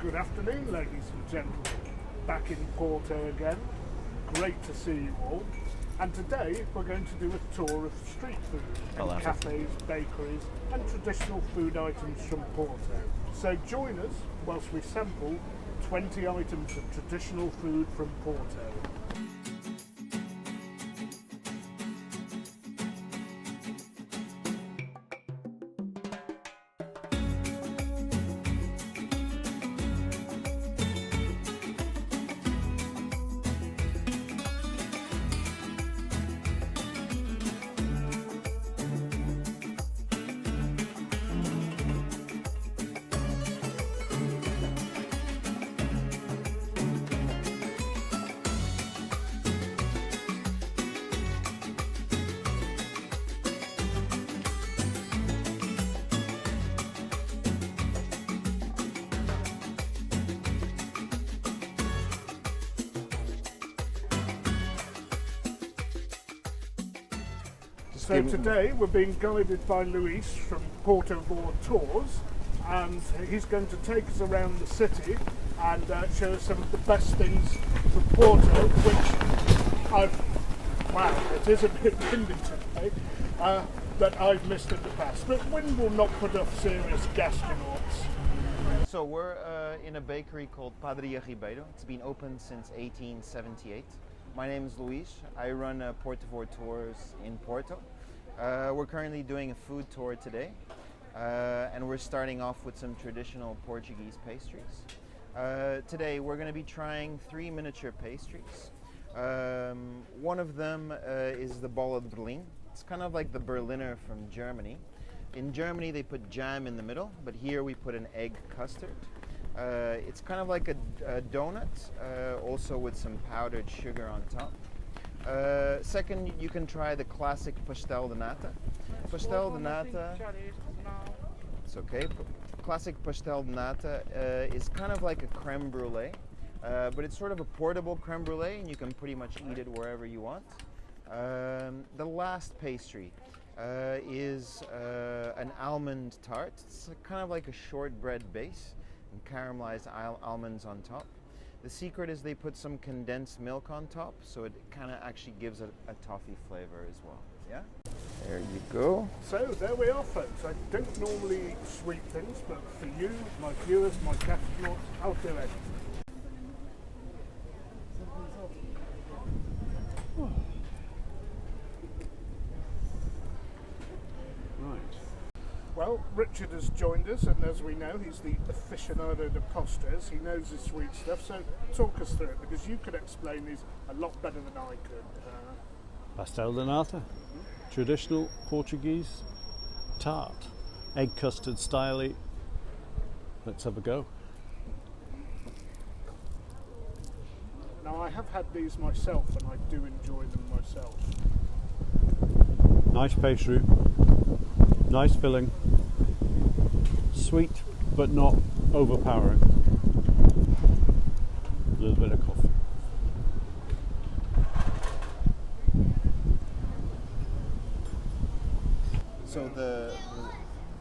Good afternoon, ladies and gentlemen. Back in Porto again. Great to see you all. And today we're going to do a tour of street food and cafes, bakeries and traditional food items from Porto. So join us whilst we sample 20 items of traditional food from Porto. So today we're being guided by Luis from PortoVore Tours, and he's going to take us around the city and show us some of the best things from Porto, which it is a bit windy today, that I've missed in the past. But wind will not put off serious gastronauts. So we're in a bakery called Padaria Ribeiro. It's been open since 1878. My name is Luis. I run PortoVore Tours in Porto. We're currently doing a food tour today, and we're starting off with some traditional Portuguese pastries. Today we're going to be trying 3 miniature pastries. One of them is the Bola de Berlim. It's kind of like the Berliner from Germany. In Germany they put jam in the middle, but here we put an egg custard. It's kind of like a donut, also with some powdered sugar on top. Second, you can try the classic pastel de nata. Pastel de nata, it's okay. Classic pastel de nata is kind of like a creme brulee, but it's sort of a portable creme brulee, and you can pretty much eat it wherever you want. The last pastry is an almond tart. It's kind of like a shortbread base and caramelized almonds on top. The secret is they put some condensed milk on top, so it kind of actually gives a toffee flavor as well. Yeah? There you go. So there we are, folks. I don't normally eat sweet things, but for you, my viewers, my gastronauts, I'll do it. Well, Richard has joined us, and as we know, he's the aficionado de postres. He knows his sweet stuff, so talk us through it, because you could explain these a lot better than I could. Pastel de nata, traditional Portuguese tart, egg custard style. Let's have a go. Now, I have had these myself, and I do enjoy them myself. Nice pastry. Nice filling, sweet but not overpowering. A little bit of coffee. So the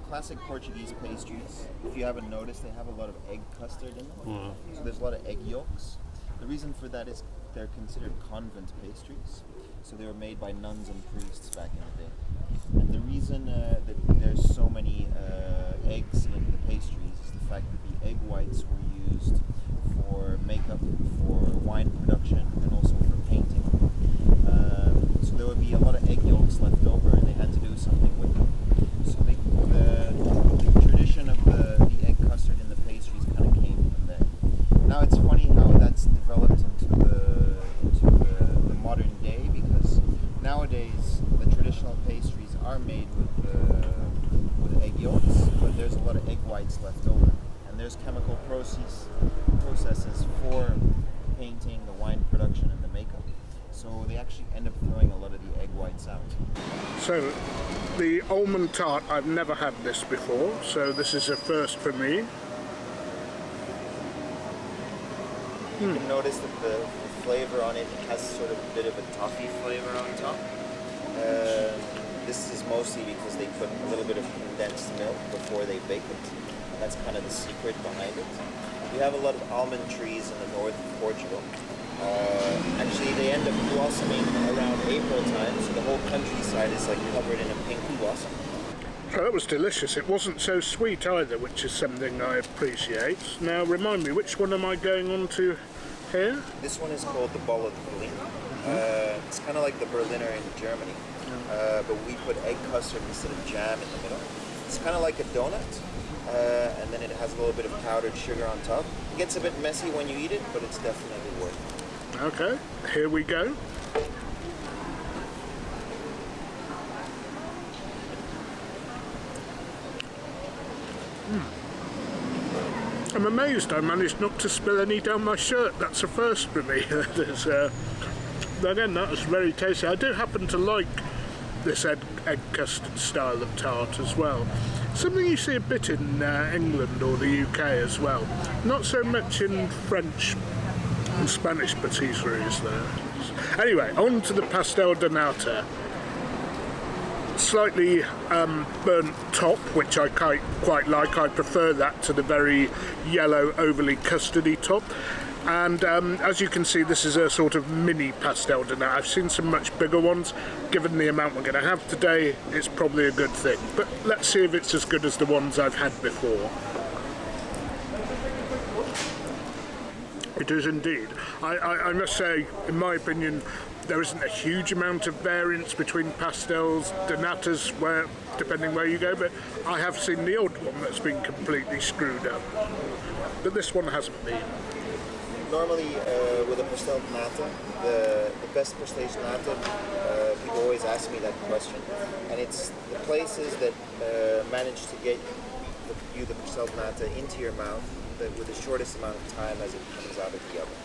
classic Portuguese pastries, if you haven't noticed, they have a lot of egg custard in them. So there's a lot of egg yolks. The reason for that is they're considered convent pastries. So they were made by nuns and priests back in the day. And the reason that there's so many eggs in the pastries is the fact that the egg whites were used for makeup, for wine production, and also for painting. So there would be a lot of egg yolks left over, and they had to do something with them. So the tradition of the egg custard in the pastries kind of came from there. Now it's funny how that's developed into the modern day, because nowadays the traditional pastries are made with egg yolks, but there's a lot of egg whites left over, and there's chemical processes for painting, the wine production, and the makeup. So they actually end up throwing a lot of the egg whites out. So the almond tart, I've never had this before, so this is a first for me. You can notice that the flavor on it has sort of a bit of a toffee flavor on top. This is mostly because they put a little bit of condensed milk before they bake it. That's kind of the secret behind it. We have a lot of almond trees in the north of Portugal. Actually, they end up blossoming around April time, so the whole countryside is like covered in a pink blossom. Oh, that was delicious. It wasn't so sweet either, which is something I appreciate. Now, remind me, which one am I going on to here? This one is called the Ball of Berlin. It's kind of like the Berliner in Germany, but we put egg custard instead of jam in the middle. It's kind of like a donut, and then it has a little bit of powdered sugar on top. It gets a bit messy when you eat it, but it's definitely worth it. Okay, here we go. I'm amazed I managed not to spill any down my shirt. That's a first for me. Again, that was very tasty. I do happen to like this egg custard style of tart as well. Something you see a bit in England or the UK as well. Not so much in French and Spanish patisseries there. Anyway, on to the pastel de nata. Slightly burnt top, which I quite like. I prefer that to the very yellow, overly custardy top. And as you can see, this is a sort of mini pastel de nata. I've seen some much bigger ones. Given the amount we're going to have today, it's probably a good thing. But let's see if it's as good as the ones I've had before. It is indeed. I must say, in my opinion, there isn't a huge amount of variance between pastels, de natas, depending where you go, but I have seen the odd one that's been completely screwed up. But this one hasn't been. Normally, with a pastel de nata, the best pastel de nata, people always ask me that question, and it's the places that manage to get you the pastel de nata into your mouth with the shortest amount of time as it comes out of the oven.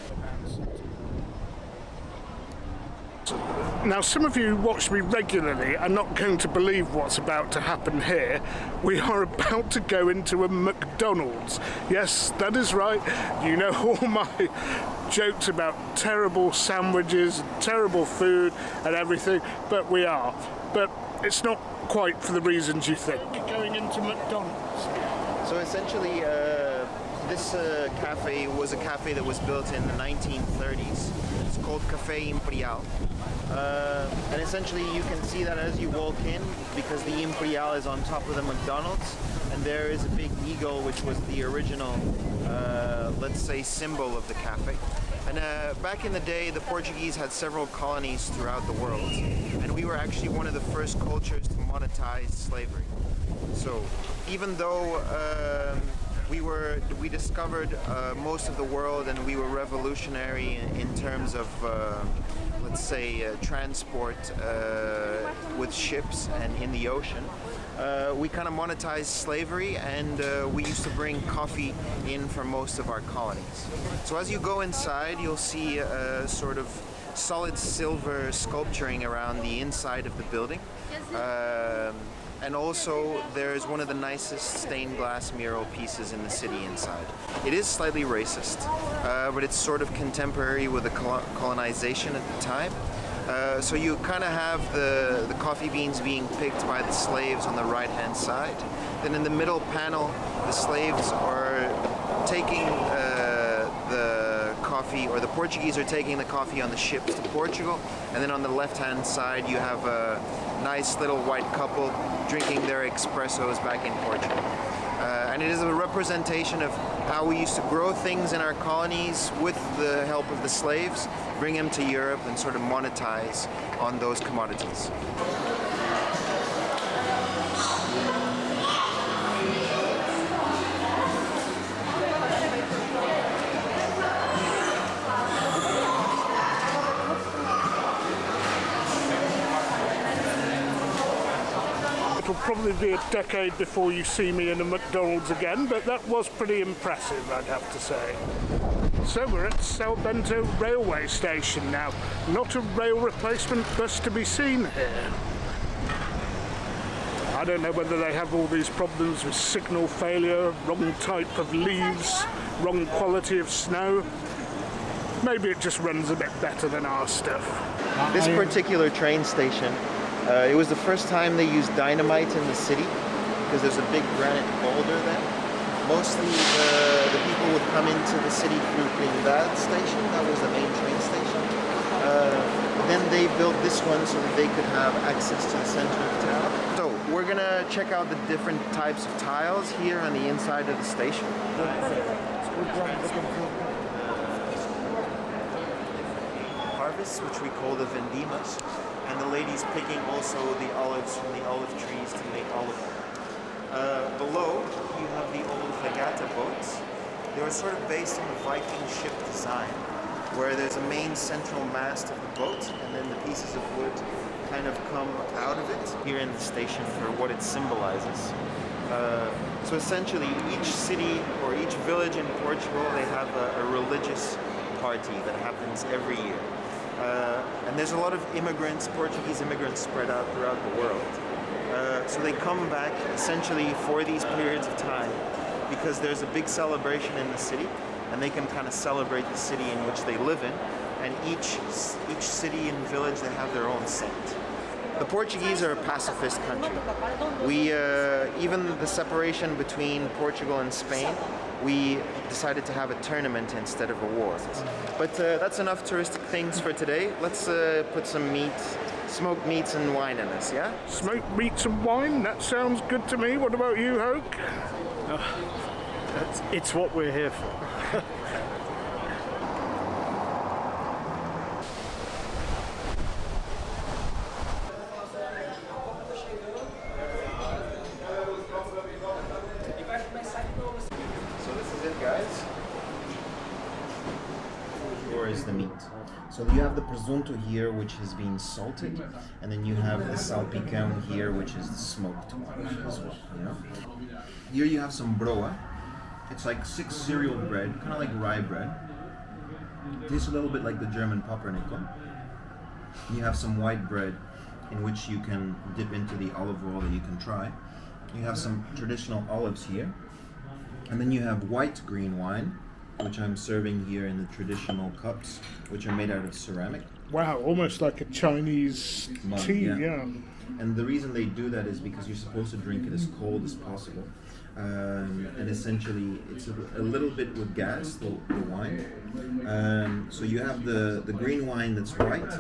Now, some of you watch me regularly are not going to believe what's about to happen here. We are about to go into a McDonald's. Yes, that is right. You know all my jokes about terrible sandwiches, terrible food and everything, but we are. But it's not quite for the reasons you think. Going into McDonald's. So essentially, this cafe was a cafe that was built in the 1930s. It's called Café Imperial. And essentially you can see that as you walk in, because the Imperial is on top of the McDonald's, and there is a big eagle, which was the original, let's say, symbol of the cafe. And back in the day, the Portuguese had several colonies throughout the world, and we were actually one of the first cultures to monetize slavery. So even though we discovered most of the world, and we were revolutionary in terms of let's say transport with ships and in the ocean, we kind of monetized slavery, and we used to bring coffee in for most of our colonies. So as you go inside, you'll see a sort of solid silver sculpturing around the inside of the building. And also, there's one of the nicest stained glass mural pieces in the city inside. It is slightly racist, but it's sort of contemporary with the colonization at the time. So you kind of have the coffee beans being picked by the slaves on the right-hand side. Then in the middle panel, the slaves are taking the coffee, or the Portuguese are taking the coffee on the ships to Portugal. And then on the left-hand side, you have a nice little white couple drinking their espressos back in Portugal. And it is a representation of how we used to grow things in our colonies with the help of the slaves, bring them to Europe and sort of monetize on those commodities. It'll probably be a decade before you see me in a McDonald's again, but that was pretty impressive, I'd have to say. So we're at Bento railway station now. Not a rail replacement bus to be seen here. I don't know whether they have all these problems with signal failure, wrong type of leaves, wrong quality of snow. Maybe it just runs a bit better than our stuff. This particular train station, it was the first time they used dynamite in the city, because there's a big granite boulder there. Mostly the people would come into the city through that station. That was the main train station. Then they built this one so that they could have access to the center of town. So we're gonna check out the different types of tiles here on the inside of the station. Harvests, which we call the vendimas, and the ladies picking also the olives from the olive trees to make olive oil. Below, you have the old regatta boats. They were sort of based on the Viking ship design, where there's a main central mast of the boat, and then the pieces of wood kind of come out of it here in the station for what it symbolizes. So essentially, each city or each village in Portugal, they have a religious party that happens every year. And there's a lot of immigrants, Portuguese immigrants spread out throughout the world. So they come back essentially for these periods of time because there's a big celebration in the city, and they can kind of celebrate the city in which they live in. And each city and village, they have their own saint. The Portuguese are a pacifist country. We, even the separation between Portugal and Spain, we decided to have a tournament instead of a war. But that's enough touristic things for today. Let's put some meat, smoked meats and wine in this, yeah? Smoked meats and wine? That sounds good to me. What about you, Hoke? It's what we're here for. Is the meat. So you have the presunto here, which has been salted, and then you have the salpicão here, which is the smoked one as well. You know? Here you have some broa. It's like 6 cereal bread, kind of like rye bread. Tastes a little bit like the German pumpernickel. You have some white bread, in which you can dip into the olive oil that you can try. You have some traditional olives here, and then you have white green wine, which I'm serving here in the traditional cups, which are made out of ceramic. Wow, almost like a Chinese tea, yeah. And the reason they do that is because you're supposed to drink it as cold as possible. And essentially, it's a little bit with gas, the wine. So you have the green wine that's white,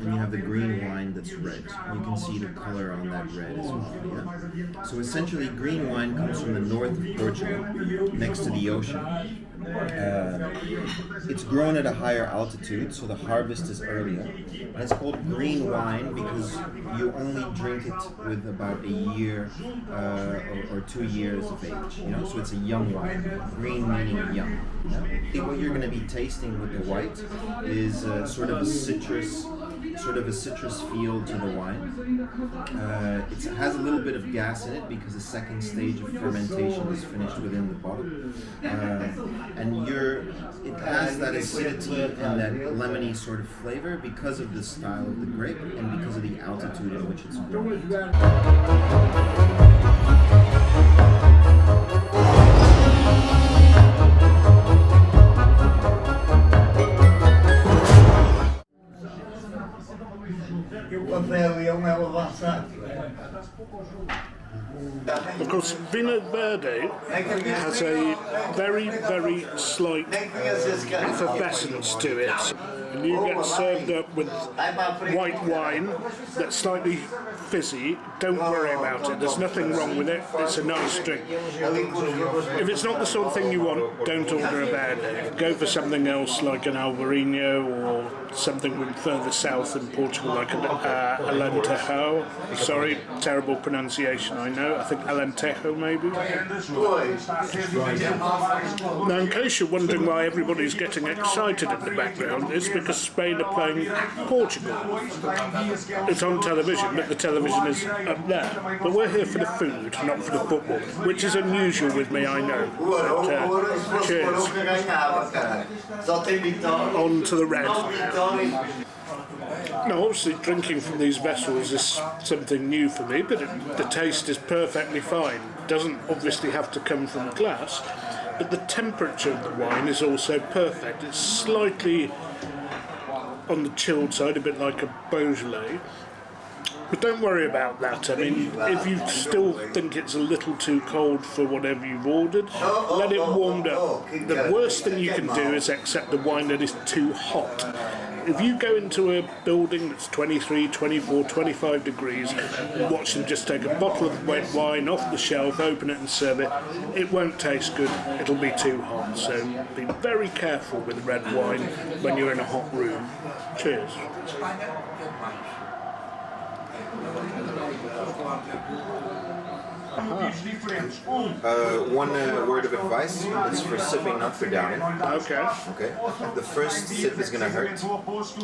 and you have the green wine that's red. You can see the color on that red as well. Yeah? So essentially, green wine comes from the north of Portugal, next to the ocean. It's grown at a higher altitude, so the harvest is earlier. And it's called green wine because you only drink it with about a year or 2 years of age. You know, so it's a young wine. Green meaning young. Yeah? What you're going to be tasting with the white is sort of a citrus feel to the wine. It has a little bit of gas in it because the second stage of fermentation is finished within the bottle. And it has that acidity and that lemony sort of flavor because of the style of the grape and because of the altitude in which it's grown. Of course, Vinho Verde has a very, very slight effervescence to it. And you get served up with white wine that's slightly fizzy. Don't worry about it. There's nothing wrong with it. It's a nice drink. If it's not the sort of thing you want, don't order a Verde. Go for something else like an Alvarinho or something further south in Portugal like an Alentejo. Sorry, terrible pronunciation, I know. I think Alentejo maybe. Now, in case you're wondering why everybody's getting excited in the background, it's because Spain are playing Portugal. It's on television, but the television is up there. But we're here for the food, not for the football, which is unusual with me, I know. But, cheers. On to the red. Now, obviously, drinking from these vessels is something new for me, but the taste is perfectly fine. It doesn't obviously have to come from glass, but the temperature of the wine is also perfect. It's slightly on the chilled side, a bit like a Beaujolais, But don't worry about that. I mean, if you still think it's a little too cold for whatever you've ordered, let it warm up. The worst thing you can do is accept the wine that is too hot. If you go into a building that's 23, 24, 25 degrees and watch them just take a bottle of red wine off the shelf, open it and serve it, it won't taste good, it'll be too hot. So be very careful with red wine when you're in a hot room. Cheers. One word of advice is for sipping, not for downing. Okay. Okay. The first sip is going to hurt.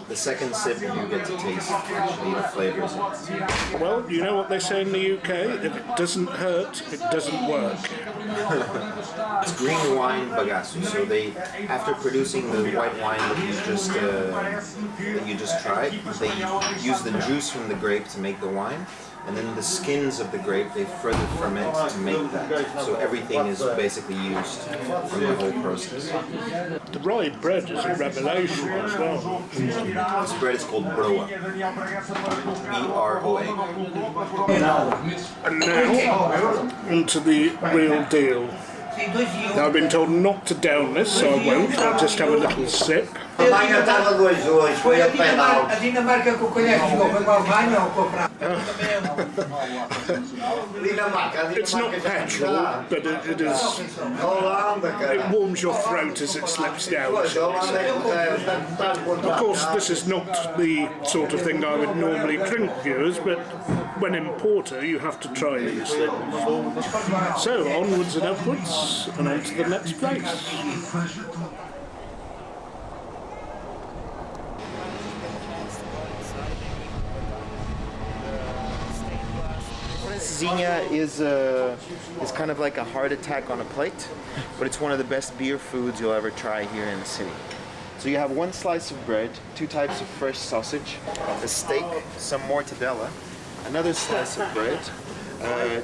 The second sip, you get to taste actually the flavors. Well, you know what they say in the UK? If it doesn't hurt, it doesn't work. It's green wine bagaço. So they, after producing the white wine that you just tried, they use the juice from the grape to make the wine. And then the skins of the grape, they further ferment to make that. So everything is basically used from the whole process. The rye bread is a revelation as well. This bread is called broa. B-R-O-A. And now, onto the real deal. Now, I've been told not to down this, so I won't. I'll just have a little sip. It's not petrol, but it is. It warms your throat as it slips down. Of course, this is not the sort of thing I would normally drink, viewers, but when in Porto, you have to try these things. So, onwards and upwards, and on to the next place. Francesinha is kind of like a heart attack on a plate, but it's one of the best beer foods you'll ever try here in the city. So you have one slice of bread, two types of fresh sausage, a steak, some mortadella, another slice of bread,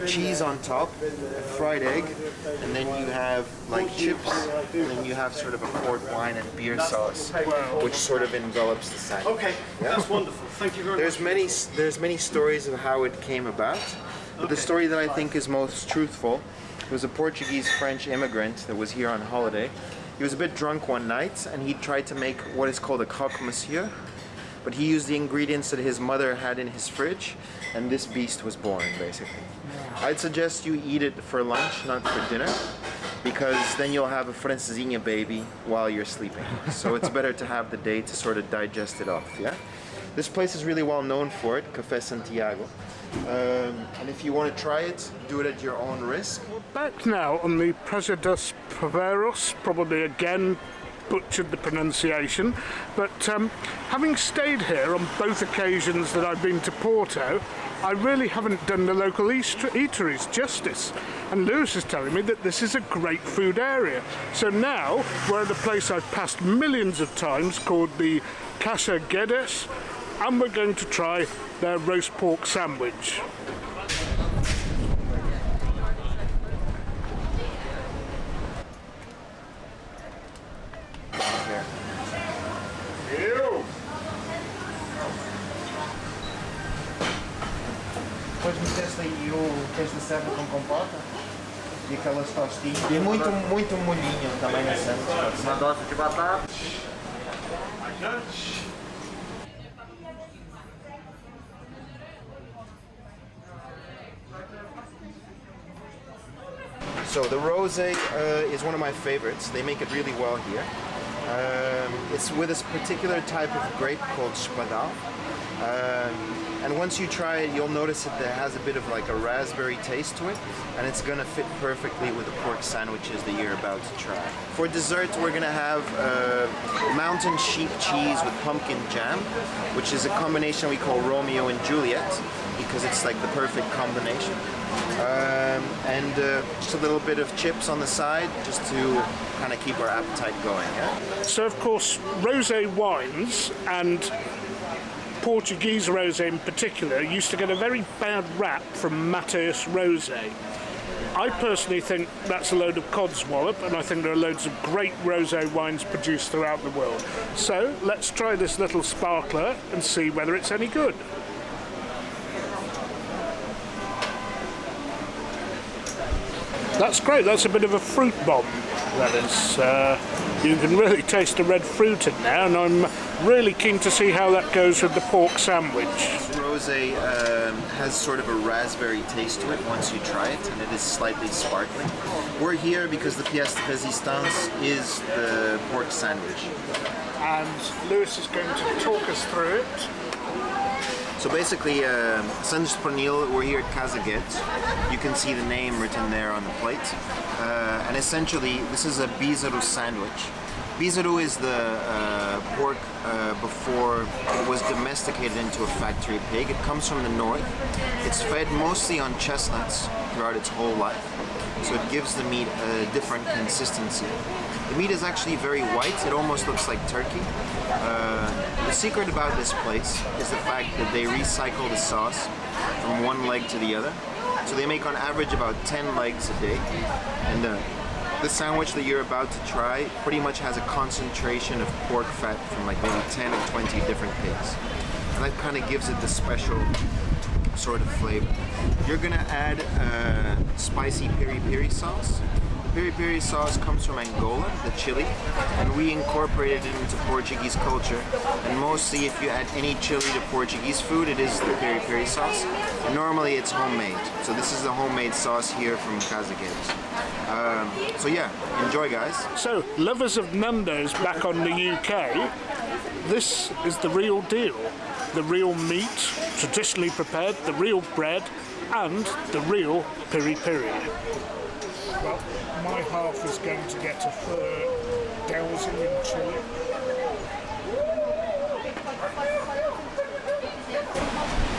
cheese on top, a fried egg, and then you have like chips, and then you have sort of a port wine and beer sauce, which sort of envelops the side. Okay, that's wonderful. Thank you very much. There's many stories of how it came about, but the story that I think is most truthful was a Portuguese-French immigrant that was here on holiday. He was a bit drunk one night, and he tried to make what is called a croque monsieur, but he used the ingredients that his mother had in his fridge, and this beast was born, basically. I'd suggest you eat it for lunch, not for dinner, because then you'll have a francesinha baby while you're sleeping. So it's better to have the day to sort of digest it off, yeah? This place is really well known for it, Café Santiago. And if you want to try it, do it at your own risk. We're back now on the Praça dos Poveiros, probably again butchered the pronunciation, but having stayed here on both occasions that I've been to Porto, I really haven't done the local eateries justice. And Lewis is telling me that this is a great food area. So now we're at a place I've passed millions of times called the Casa Guedes, and we're going to try their roast pork sandwich. Depois meteste aí o queijo de serra com compota e aquelas tostinhas. E muito molhinho também na sandwich. Uma dose de batata. So the rosé is one of my favorites. They make it really well here. It's with this particular type of grape called espadão. And once you try it, you'll notice that it has a bit of like a raspberry taste to it, and it's gonna fit perfectly with the pork sandwiches that you're about to try. For dessert, we're gonna have mountain sheep cheese with pumpkin jam, which is a combination we call Romeo and Juliet, because it's like the perfect combination. And just a little bit of chips on the side, just to kind of keep our appetite going. Yeah? So of course, rosé wines and Portuguese rosé in particular used to get a very bad rap from Mateus Rosé. I personally think that's a load of codswallop, and I think there are loads of great rosé wines produced throughout the world. So let's try this little sparkler and see whether it's any good. That's great. That's a bit of a fruit bomb. That is. You can really taste the red fruit in there, and I'm really keen to see how that goes with the pork sandwich. Rosé has sort of a raspberry taste to it once you try it, and it is slightly sparkling. We're here because the pièce de résistance is the pork sandwich. And Luis is going to talk us through it. So basically, Sandes de Pernil, we're here at Casa Guedes. You can see the name written there on the plate. And essentially, this is a bizaru sandwich. Bizaru is the pork before it was domesticated into a factory pig. It comes from the north. It's fed mostly on chestnuts throughout its whole life. So it gives the meat a different consistency. The meat is actually very white. It almost looks like turkey. The secret about this place is the fact that they recycle the sauce from one leg to the other. So they make on average about 10 legs a day. And the sandwich that you're about to try pretty much has a concentration of pork fat from like maybe 10 or 20 different pigs. And that kind of gives it the special sort of flavor. You're gonna add spicy peri-peri sauce. Peri-peri sauce comes from Angola, the chili, and we incorporated it into Portuguese culture. And mostly if you add any chili to Portuguese food, it is the peri-peri sauce. And normally it's homemade. So this is the homemade sauce here from Casa Guedes. So yeah, enjoy guys. So, lovers of Nando's back on the UK, this is the real deal. The real meat, traditionally prepared, the real bread, and the real peri-peri. Well, my half is going to get a fur dousing in chili.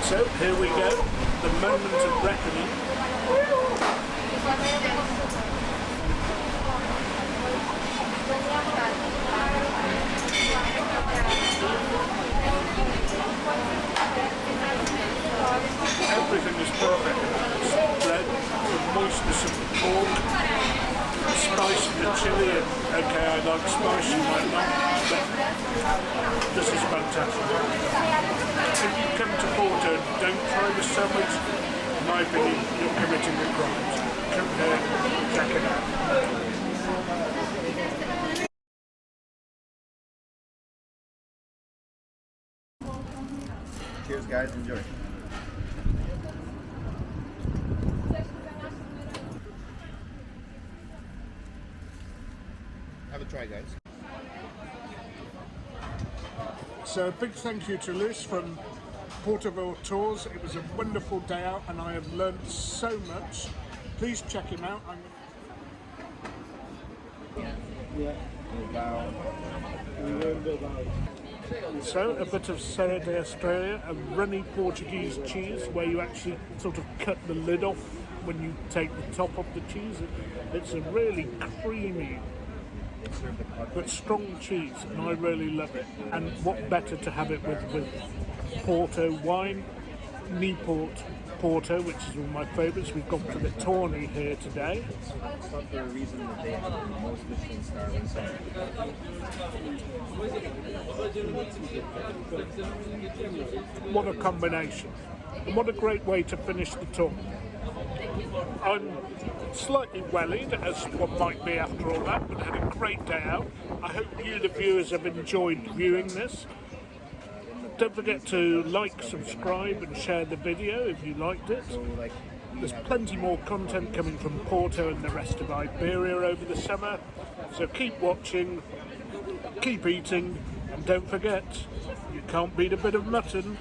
So, here we go, the moment of reckoning. Everything is perfect. The bread, the moistness of the pork, the spice of the chili, and okay, I like spice, you might not, but this is fantastic. If you come to Porto and don't try the sandwich, in my opinion, you're committing a crime. Come here, check it out. Cheers guys, enjoy. Have a try guys. So a big thank you to Luis from PortoVore Tours. It was a wonderful day out and I have learned so much. Please check him out. So a bit of Sandes de Australia, a runny Portuguese cheese where you actually sort of cut the lid off when you take the top off the cheese. It's a really creamy but strong cheese, and I really love it. And what better to have it with Porto wine, Newport Porto, which is one of my favourites. We've gone for the Tawny here today. It's not for a reason that they have the most Michelin stars in summer. What a combination, and what a great way to finish the tour. I'm slightly wellied, as one might be after all that, but had a great day out. I hope you, the viewers, have enjoyed viewing this. Don't forget to like, subscribe and share the video if you liked it. There's plenty more content coming from Porto and the rest of Iberia over the summer, so keep watching, keep eating, and don't forget, you can't beat a bit of mutton.